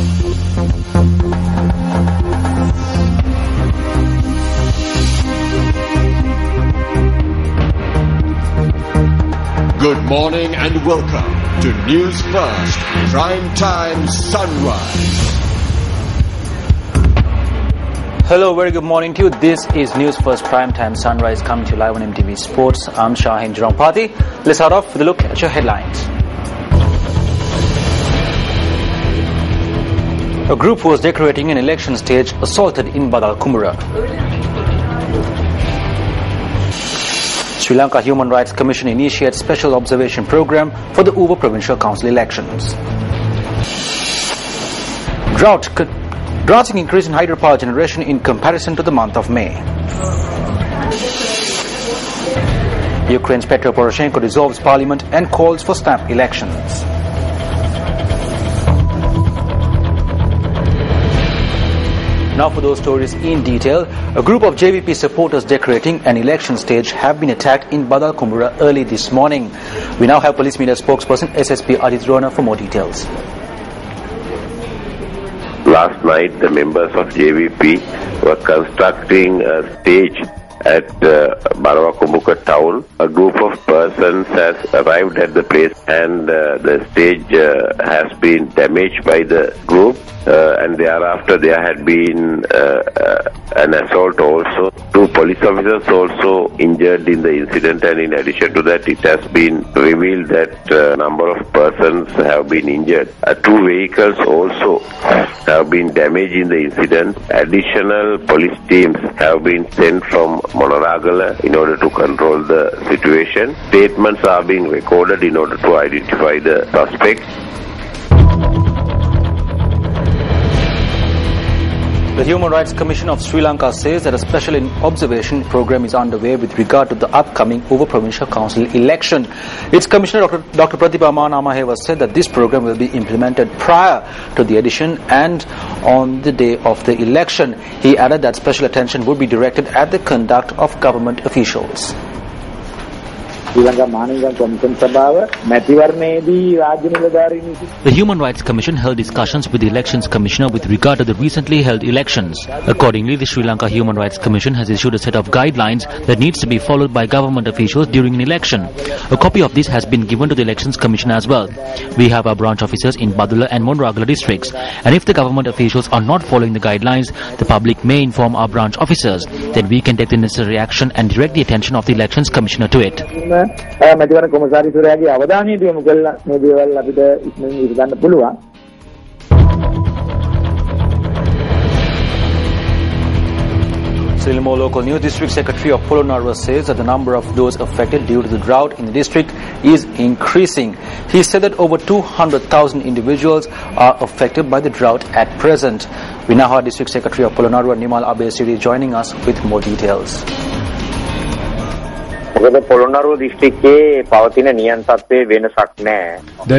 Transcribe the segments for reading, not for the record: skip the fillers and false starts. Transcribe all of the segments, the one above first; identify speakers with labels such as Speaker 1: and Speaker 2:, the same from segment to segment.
Speaker 1: Good morning and welcome to Newsfirst Prime Time Sunrise.
Speaker 2: Hello, very good morning to you. This is Newsfirst Prime Time Sunrise coming to you live on MTV Sports. I'm Shahin Jirampati. Let's start off with a look at your headlines. A group who was decorating an election stage assaulted in Badal Kumbura. Sri Lanka Human Rights Commission initiates special observation program for the Uva Provincial Council elections. Drastic increase in hydropower generation in comparison to the month of May. Ukraine's Petro Poroshenko dissolves parliament and calls for snap elections. Now for those stories in detail. A group of JVP supporters decorating an election stage have been attacked in Badal Kumbura early this morning. We now have police media spokesperson SSP Adit Rona for more details.
Speaker 3: Last night, the members of JVP were constructing a stage at Barawa Kumbuka town. A group of persons has arrived at the place and the stage has been damaged by the group. And thereafter there had been an assault also. 2 police officers also injured in the incident, and in addition to that it has been revealed that a number of persons have been injured. 2 vehicles also have been damaged in the incident. Additional police teams have been sent from Monaragala in order to control the situation. Statements are being recorded in order to identify the suspects.
Speaker 2: The Human Rights Commission of Sri Lanka says that a special observation program is underway with regard to the upcoming Uva Provincial Council election. Its Commissioner Dr. Pratibha Manamaheva said that this program will be implemented prior to the edition and on the day of the election. He added that special attention would be directed at the conduct of government officials.
Speaker 4: The Human Rights Commission held discussions with the Elections Commissioner with regard to the recently held elections. Accordingly, the Sri Lanka Human Rights Commission has issued a set of guidelines that needs to be followed by government officials during an election. A copy of this has been given to the Elections Commission as well. We have our branch officers in Badula and Monragala districts, and if the government officials are not following the guidelines, the public may inform our branch officers. Then we can take the necessary action and direct the attention of the Elections Commissioner to it.
Speaker 2: Still more local news, District Secretary of Polonnaruwa says that the number of those affected due to the drought in the district is increasing. He said that over 200,000 individuals are affected by the drought at present. We now have District Secretary of Polonnaruwa, Nimal Abesiri, joining us with more details.
Speaker 5: There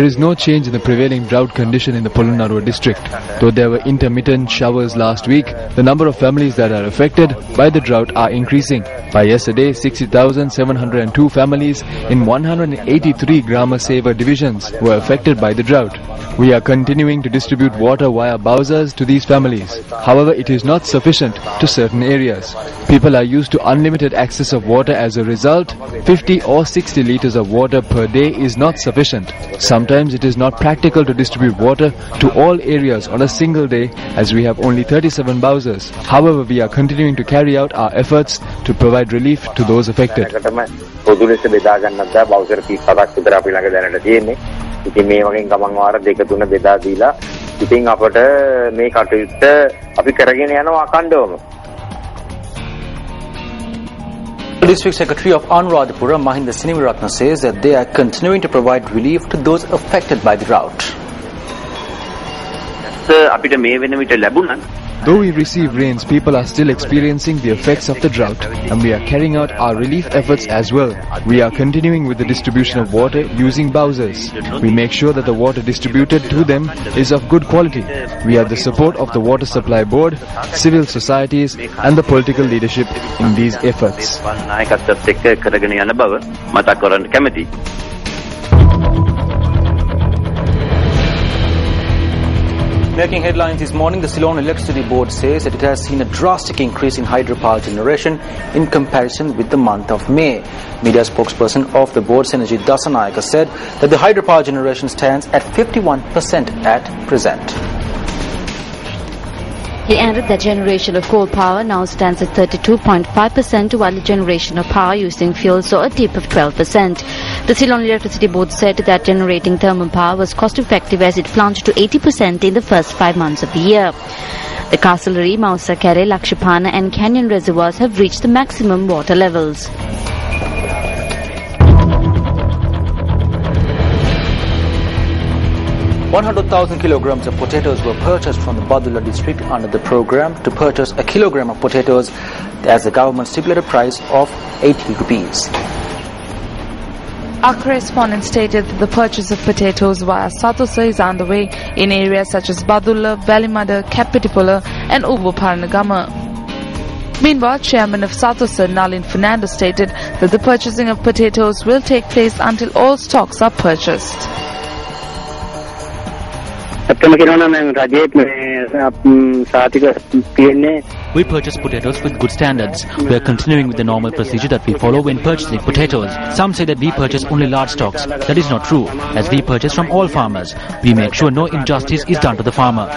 Speaker 6: is no change in the prevailing drought condition in the Polonnaruwa district. Though there were intermittent showers last week, the number of families that are affected by the drought are increasing. By yesterday, 60,702 families in 183 Grama Seva divisions were affected by the drought. We are continuing to distribute water via bowsers to these families. However, it is not sufficient to certain areas. People are used to unlimited access of water. As a result, 50 or 60 liters of water per day is not sufficient. Sometimes it is not practical to distribute water to all areas on a single day, as we have only 37 bowsers. However, we are continuing to carry out our efforts to provide relief to those affected.
Speaker 2: District Secretary of Anuradhapura, Mahinda Siniviratna, says that they are continuing to provide relief to those affected by the drought.
Speaker 6: Though we receive rains, people are still experiencing the effects of the drought, and we are carrying out our relief efforts as well. We are continuing with the distribution of water using bowsers. We make sure that the water distributed to them is of good quality. We have the support of the Water Supply Board, civil societies, and the political leadership in these efforts.
Speaker 2: Making headlines this morning, the Ceylon Electricity Board says that it has seen a drastic increase in hydropower generation in comparison with the month of May. Media spokesperson of the board's Energy Dasanayaka said that the hydropower generation stands at 51% at present.
Speaker 5: He added that generation of coal power now stands at 32.5%, while the generation of power using fuel saw a dip of 12%. The Ceylon Electricity Board said that generating thermal power was cost-effective as it plunged to 80% in the first 5 months of the year. The Castlereagh, Mausakere, Lakshapana and Canyon reservoirs have reached the maximum water levels.
Speaker 2: 100,000 kilograms of potatoes were purchased from the Badulla district under the program to purchase a kilogram of potatoes as the government stipulated price of 80 rupees.
Speaker 7: Our correspondent stated that the purchase of potatoes via Satosa is underway in areas such as Badulla, Valimada, Kapitipola and Ubuparanagama. Meanwhile, Chairman of Satosa, Nalin Fernando, stated that the purchasing of potatoes will take place until all stocks are purchased.
Speaker 4: We purchase potatoes with good standards. We are continuing with the normal procedure that we follow when purchasing potatoes. Some say that we purchase only large stocks. That is not true, as we purchase from all farmers. We make sure no injustice is done to the farmer.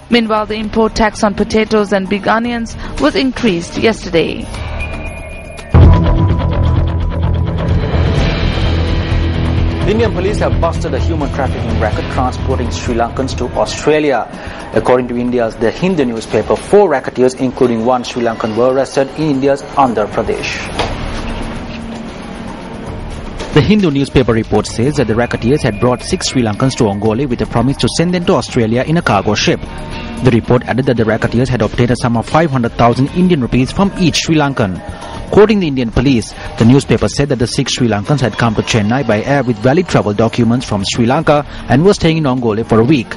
Speaker 7: Meanwhile, the import tax on potatoes and big onions was increased yesterday.
Speaker 2: The Indian police have busted a human trafficking racket transporting Sri Lankans to Australia. According to India's The Hindu newspaper, 4 racketeers, including 1 Sri Lankan, were arrested in India's Andhra Pradesh.
Speaker 4: The Hindu newspaper report says that the racketeers had brought 6 Sri Lankans to Ongole with a promise to send them to Australia in a cargo ship. The report added that the racketeers had obtained a sum of 500,000 Indian rupees from each Sri Lankan. Quoting the Indian police, the newspaper said that the 6 Sri Lankans had come to Chennai by air with valid travel documents from Sri Lanka and were staying in Ongole for a week.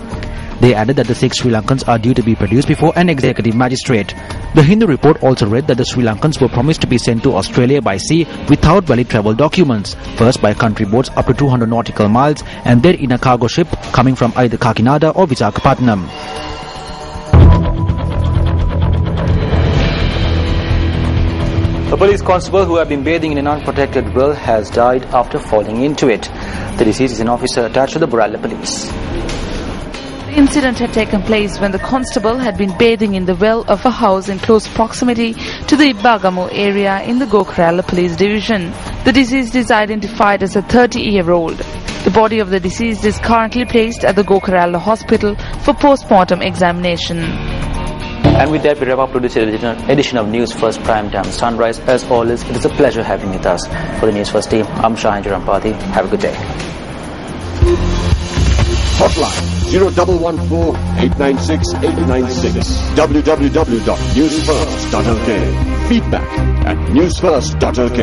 Speaker 4: They added that the 6 Sri Lankans are due to be produced before an executive magistrate. The Hindu report also read that the Sri Lankans were promised to be sent to Australia by sea without valid travel documents, first by country boats up to 200 nautical miles and then in a cargo ship coming from either Kakinada or Visakhapatnam.
Speaker 2: A police constable who had been bathing in an unprotected well has died after falling into it. The deceased is an officer attached to the Buralla police.
Speaker 7: The incident had taken place when the constable had been bathing in the well of a house in close proximity to the Ibagamo area in the Gokarala police division. The deceased is identified as a 30-year-old. The body of the deceased is currently placed at the Gokarala hospital for post-mortem examination.
Speaker 2: And with that, we wrap up today's edition of Newsfirst Prime Time Sunrise. As always, it is a pleasure having you with us. For the Newsfirst team, I'm Shahin Jarampati. Have a good day.
Speaker 1: Hotline 0114-896-896. www.newsfirst.lk. Feedback at newsfirst.lk.